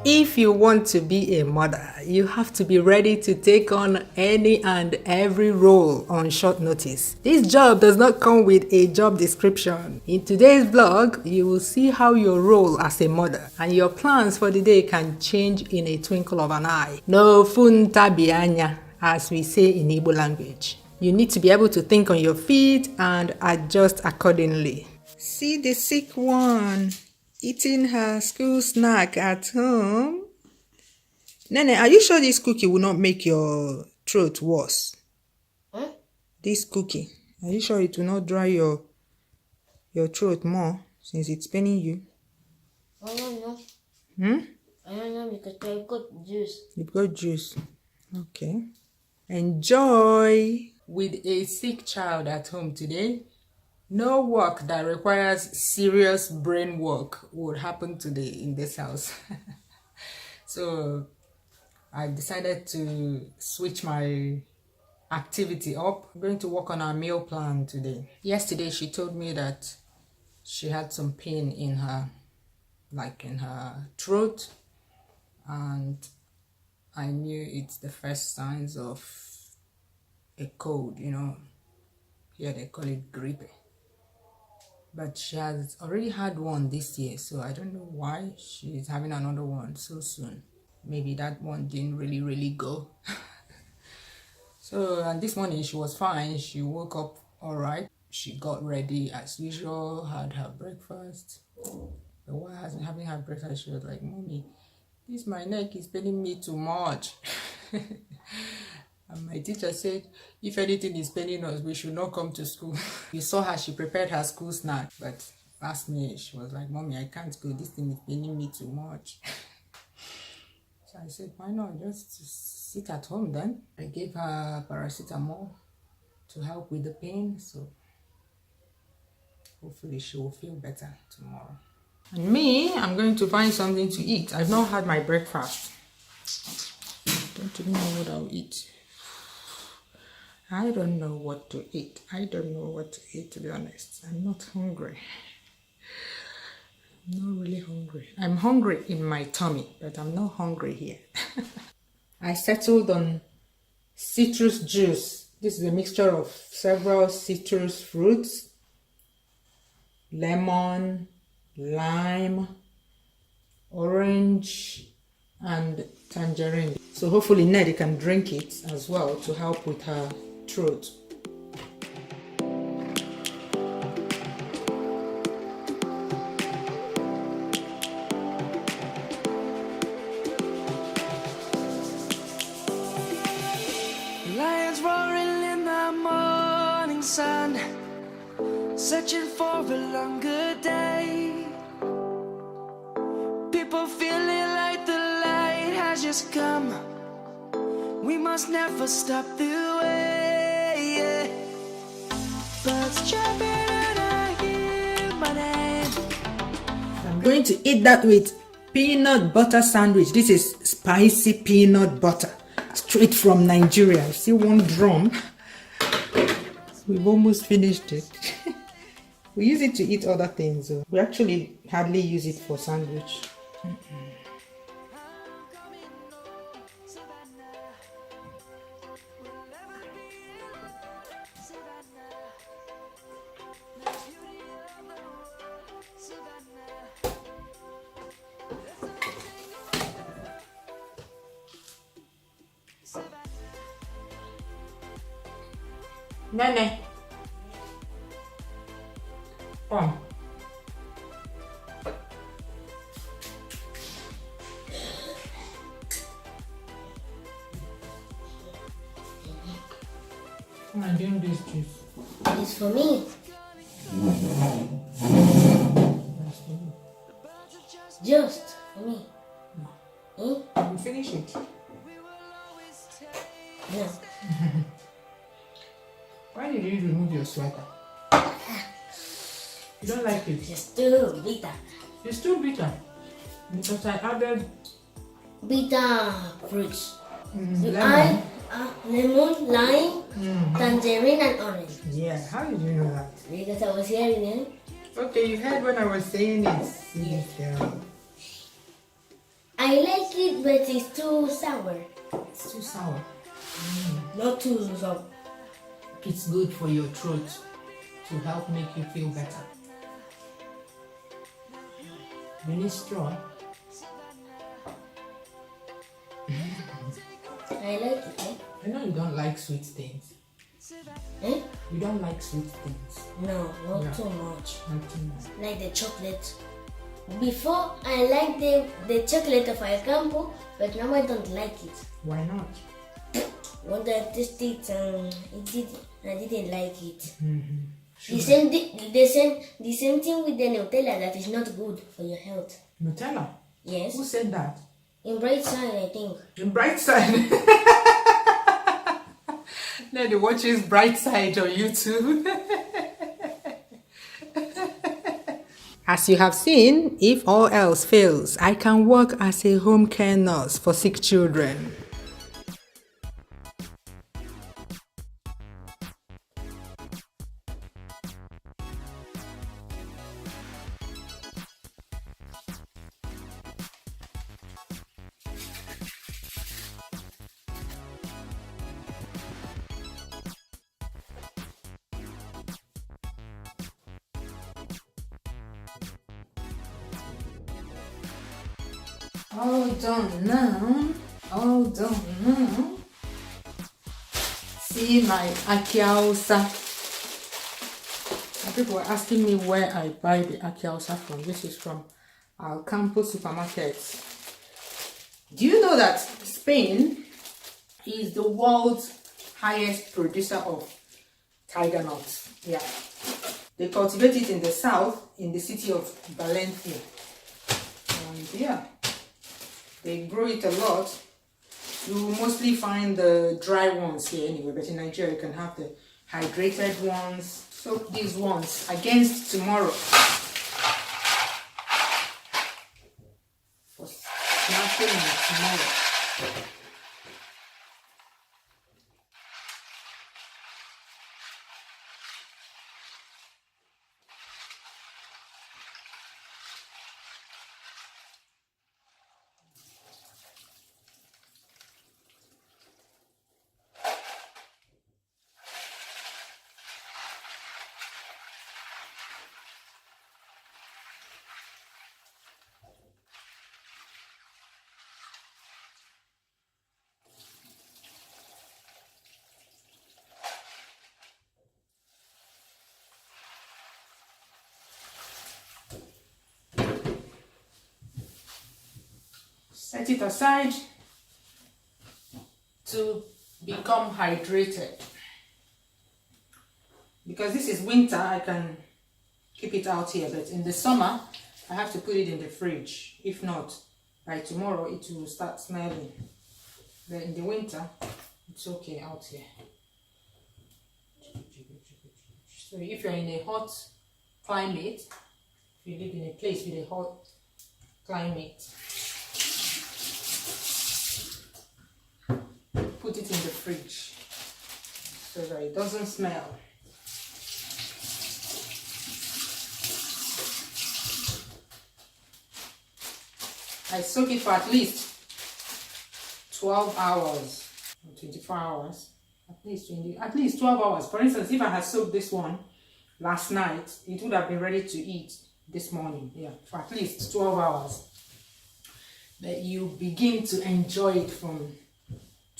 If you want to be a mother, you have to be ready to take on any and every role on short notice. This job does not come with a job description. In today's vlog, you will see how your role as a mother and your plans for the day can change in a twinkle of an eye. No funtabianya, as we say in Igbo language. You need to be able to think on your feet and adjust accordingly. See the sick one eating her school snack at home. Nene, are you sure this cookie will not make your throat worse? Huh? This cookie, are you sure it will not dry your throat more since it's paining you? I don't know. I don't know because I've got juice. You've got juice. Okay. Enjoy. With a sick child at home today, no work that requires serious brain work would happen today in this house. So I decided to switch my activity up. I'm going to work on our meal plan today. Yesterday she told me that she had some pain in her, like in her throat, and I knew it's the first signs of a cold, you know. Here they call it grippe. But she has already had one this year, so I don't know why she's having another one so soon. Maybe that one didn't really go. So, and this morning she was fine. She woke up all right. She got ready as usual, had her breakfast. But while having her breakfast, she was like, "Mommy, this my neck is paining me too much." And my teacher said, if anything is paining us, we should not come to school. You saw her, she prepared her school snack. But last minute, she was like, "Mommy, I can't go. This thing is paining me too much." So I said, why not just sit at home then? I gave her paracetamol to help with the pain. So hopefully she will feel better tomorrow. And me, I'm going to find something to eat. I've not had my breakfast. Don't even know what I'll eat. I don't know what to eat. I don't know what to eat, to be honest. I'm not hungry. I'm not really hungry. I'm hungry in my tummy, but I'm not hungry here. I settled on citrus juice. This is a mixture of several citrus fruits. Lemon, lime, orange, and tangerine. So hopefully Neddy can drink it as well to help with her throat. Lions roaring in the morning sun, searching for a longer day. People feeling like the light has just come. We must never stop the way, yeah. Birds chirping and I hear my name. I'm going to eat that with peanut butter sandwich. This is spicy peanut butter, straight from Nigeria. See one drum? We've almost finished it. We use it to eat other things. We actually hardly use it for sandwich. Nene, come. Come on, drink this juice. It's for me. Just for me. You finish it. No. Why did you remove your sweater? You don't like it? It's too bitter. It's too bitter. Because I added Bitter fruits. lemon. Lemon, lime, tangerine, and orange. Yeah, how did you know that? Because I was hearing it. Okay, you heard when I was saying it. Yeah. I like it, but it's too sour. It's too sour. Not too sour. It's good for your throat to help make you feel better. You need straw. I like it. I know you don't like sweet things. Eh? You don't like sweet things. No, not too much. Not too much. Like the chocolate. Before I liked the chocolate of AlCampo, but now I don't like it. Why not? When I tasted it, I didn't like it. Sure. The same thing with the Nutella that is not good for your health. Nutella? Yes. Who said that? In bright side, I think. In bright side. Lady watches bright side on YouTube. As you have seen, if all else fails, I can work as a home care nurse for sick children. All done now. All done now. See my akiausa. People were asking me where I buy the akiausa from. This is from AlCampo Supermarket. Do you know that Spain is the world's highest producer of tigernuts? Yeah. They cultivate it in the south, in the city of Valencia. And yeah. They grow it a lot. You will mostly find the dry ones here anyway, but in Nigeria you can have the hydrated ones. Soak these ones against tomorrow. For snacking and tomorrow. Set it aside to become hydrated. Because this is winter, I can keep it out here, but in the summer, I have to put it in the fridge. If not, by tomorrow it will start smelling. But in the winter, it's okay out here. So if you're in a hot climate, if you live in a place with a hot climate, put it in the fridge so that it doesn't smell. I soak it for at least 12 hours or 24 hours. At least 12 hours. For instance, if I had soaked this one last night, it would have been ready to eat this morning. Yeah, for at least 12 hours. But you begin to enjoy it from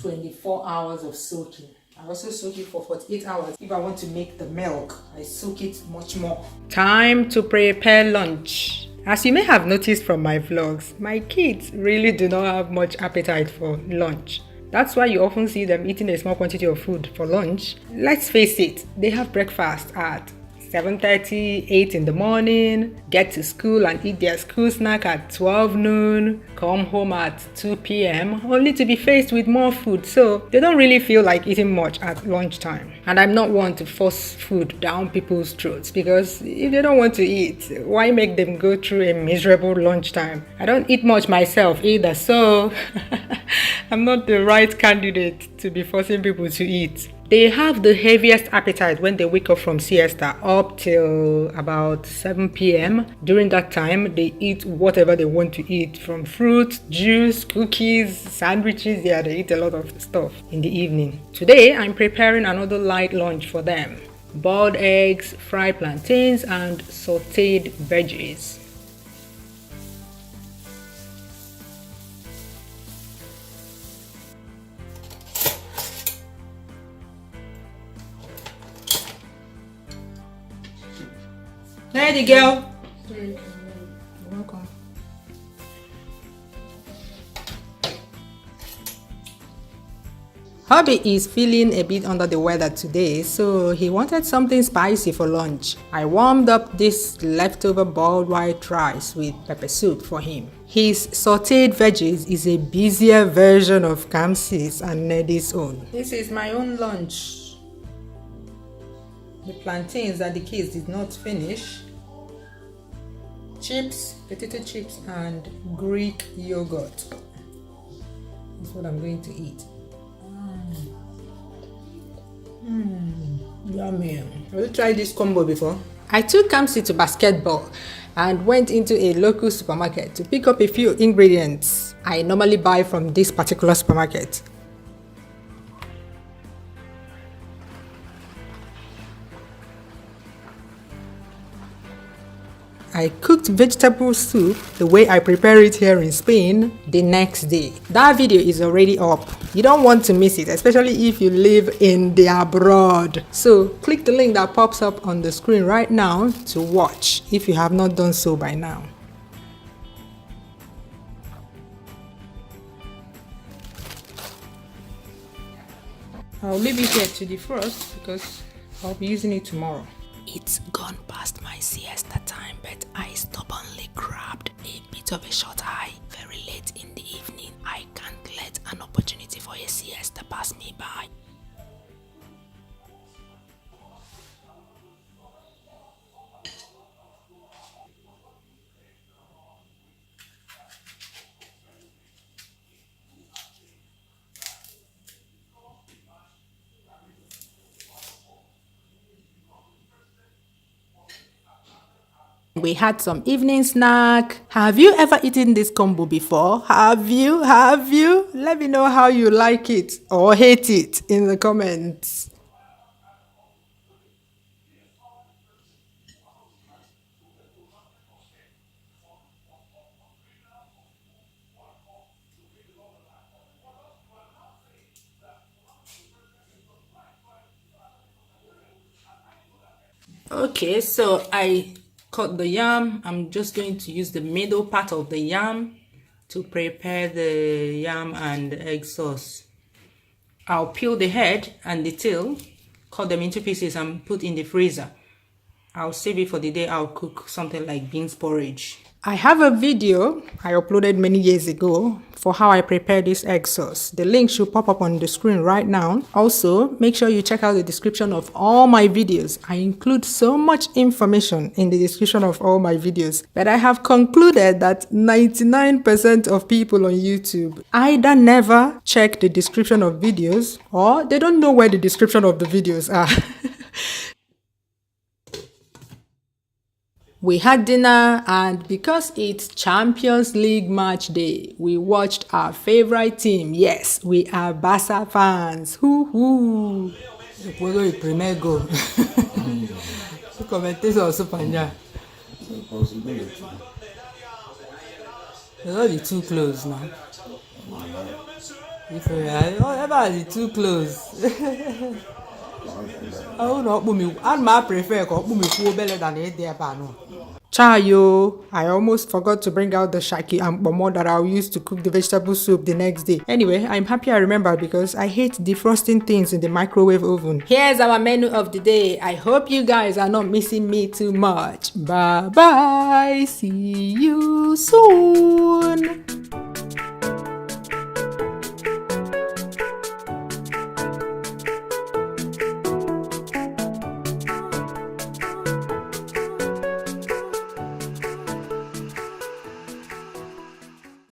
24 hours of soaking. I also soak it for 48 hours. If I want to make the milk, I soak it much more. Time to prepare lunch. As you may have noticed from my vlogs, my kids really do not have much appetite for lunch. That's why you often see them eating a small quantity of food for lunch. Let's face it, they have breakfast at 7:30, 8 in the morning, get to school and eat their school snack at 12 noon, come home at 2 p.m, only to be faced with more food, so they don't really feel like eating much at lunchtime. And I'm not one to force food down people's throats, because if they don't want to eat, why make them go through a miserable lunchtime? I don't eat much myself either, so I'm not the right candidate to be forcing people to eat. They have the heaviest appetite when they wake up from siesta up till about 7 p.m. During that time, they eat whatever they want to eat, from fruit, juice, cookies, sandwiches. Yeah, they eat a lot of stuff in the evening. Today, I'm preparing another light lunch for them. Boiled eggs, fried plantains, and sauteed veggies. Ready, girl? You're welcome. Hubby is feeling a bit under the weather today, so he wanted something spicy for lunch. I warmed up this leftover boiled white rice with pepper soup for him. His sauteed veggies is a busier version of Kamsi's and Neddy's own. This is my own lunch. The plantains that the kids did not finish. Chips, potato chips, and Greek yogurt. That's what I'm going to eat. Yummy. Have you tried this combo before? I took Kamsi to basketball and went into a local supermarket to pick up a few ingredients I normally buy from this particular supermarket. I cooked vegetable soup the way I prepare it here in Spain the next day. That video is already up. You don't want to miss it, especially if you live in the abroad. So click the link that pops up on the screen right now to watch if you have not done so by now. I'll leave it here to defrost because I'll be using it tomorrow. It's gone past my siesta time, but I stubbornly grabbed a bit of a short eye very late in the evening. I can't let an opportunity for a siesta pass me by. We had some evening snack. Have you ever eaten this combo before? Have you? Let me know how you like it or hate it in the comments. Okay, so I cut the yam. I'm just going to use the middle part of the yam to prepare the yam and egg sauce. I'll peel the head and the tail, cut them into pieces and put in the freezer. I'll save it for the day I'll cook something like beans porridge. I have a video I uploaded many years ago for how I prepare this egg sauce. The link should pop up on the screen right now. Also, make sure you check out the description of all my videos. I include so much information in the description of all my videos, but I have concluded that 99% of people on YouTube either never check the description of videos or they don't know where the description of the videos are. We had dinner, and because it's Champions League match day, we watched our favorite team. Yes, we are Barca fans. Hoo-hoo. Juego el primer gol. Su commentator su panja. They're already too close now. If everybody too close. Oh no, I prefer better than it there, no. Chayo, I almost forgot to bring out the shaki and pomo that I'll use to cook the vegetable soup the next day. Anyway, I'm happy I remembered because I hate defrosting things in the microwave oven. Here's our menu of the day. I hope you guys are not missing me too much. Bye bye. See you soon.